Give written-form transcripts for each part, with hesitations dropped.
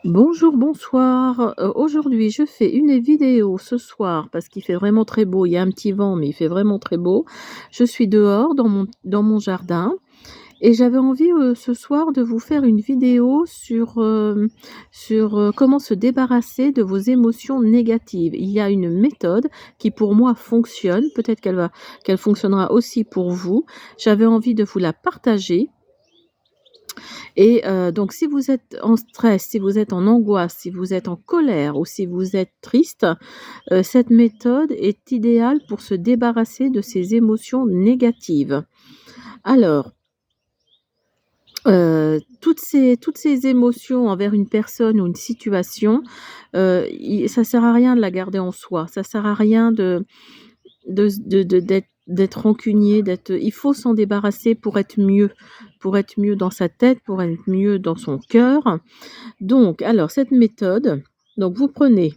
Bonjour, bonsoir. Aujourd'hui, je fais une vidéo ce soir parce qu'il fait vraiment très beau. Il y a un petit vent, mais il fait vraiment très beau. Je suis dehors dans mon jardin et j'avais envie, ce soir de vous faire une vidéo sur comment se débarrasser de vos émotions négatives. Il y a une méthode qui pour moi fonctionne, peut-être qu'elle fonctionnera aussi pour vous. J'avais envie de vous la partager et donc si vous êtes en stress, si vous êtes en angoisse, si vous êtes en colère ou si vous êtes triste, cette méthode est idéale pour se débarrasser de ces émotions négatives. Alors, toutes ces émotions envers une personne ou une situation, i ça sert à rien de la garder en soi. Ça sert à rien d'être rancunier, il faut s'en débarrasser pour être mieux dans sa tête, pour être mieux dans son cœur. Donc alors cette méthode, donc vous prenez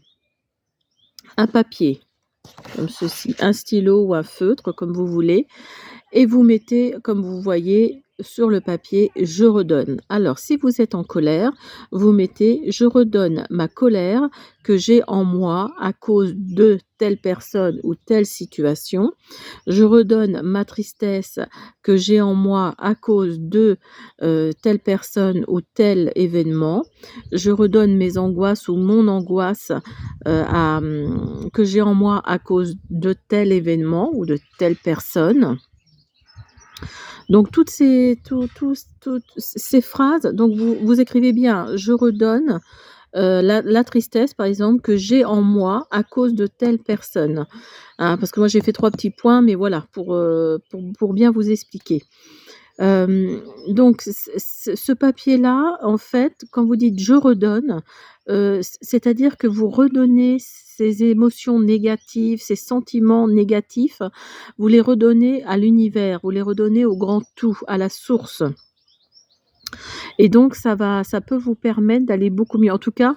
un papier comme ceci, un stylo ou un feutre comme vous voulez et vous mettez, comme vous voyez sur le papier: «Je redonne». Alors si vous êtes en colère, vous mettez: «Je redonne ma colère que j'ai en moi à cause de telle personne ou telle situation. Je redonne ma tristesse que j'ai en moi à cause de, telle personne ou tel événement. Je redonne mes angoisses ou mon angoisse, que j'ai en moi à cause de tel événement ou de telle personne». Donc toutes ces phrases, donc vous écrivez bien: «Je redonne, la tristesse», par exemple, «que j'ai en moi à cause de telle personne». Hein, parce que moi j'ai fait 3 petits points, mais voilà, pour bien vous expliquer. Hem, donc ce papier-là, en fait, quand vous dites: «Je redonne», c'est-à-dire que vous redonnez ces émotions négatives, ces sentiments négatifs, vous les redonnez à l'univers, vous les redonnez au grand tout, à la source. Et donc ça peut vous permettre d'aller beaucoup mieux. En tout cas,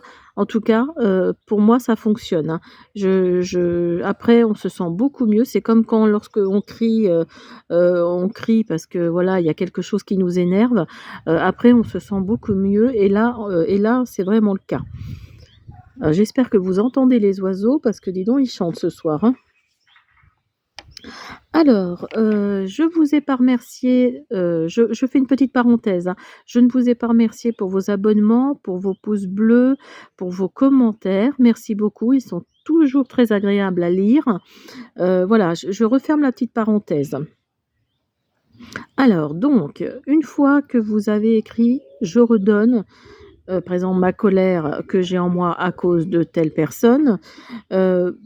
pour moi ça fonctionne, hein. Après on se sent beaucoup mieux. C'est comme quand lorsqu'on crie, on crie parce que voilà, il y a quelque chose qui nous énerve, après on se sent beaucoup mieux et là, c'est vraiment le cas. J'espère que vous entendez les oiseaux parce que dis donc ils chantent ce soir, hein. Alors, je vous ai pas remercié, je fais une petite parenthèse, hein. Je ne vous ai pas remercié pour vos abonnements, pour vos pouces bleus, pour vos commentaires. Merci beaucoup, ils sont toujours très agréables à lire. Voilà, je referme la petite parenthèse. Alors donc, une fois que vous avez écrit: «Je redonne», par exemple, ma colère que j'ai en moi à cause de telle personne, heu,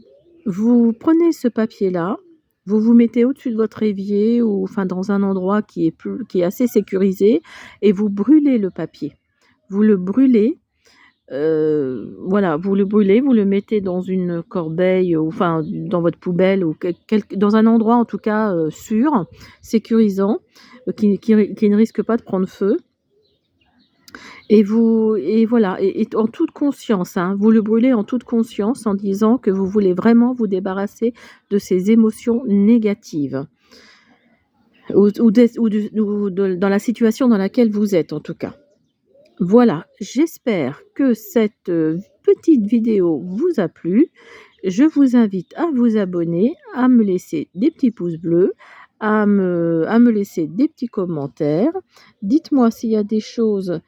vous prenez ce papier-là, vous vous mettez au-dessus de votre évier ou enfin dans un endroit qui est assez sécurisé et vous brûlez le papier. Vous le brûlez, voilà, vous le brûlez, vous le mettez dans une corbeille ou enfin dans votre poubelle ou dans un endroit en tout cas, sûr, sécurisant, qui ne risque pas de prendre feu. Et voilà et en toute conscience, hein, vous le brûlez en toute conscience en disant que vous voulez vraiment vous débarrasser de ces émotions négatives ou dans la situation dans laquelle vous êtes en tout cas. Voilà, j'espère que cette, petite vidéo vous a plu. Je vous invite à vous abonner, à me laisser des petits pouces bleus, à me laisser des petits commentaires. Dites-moi s'il y a des choses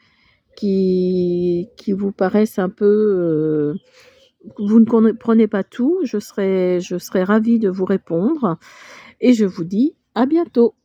qui vous paraissent un peu, vous ne comprenez pas tout, je serai ravie de vous répondre et je vous dis à bientôt.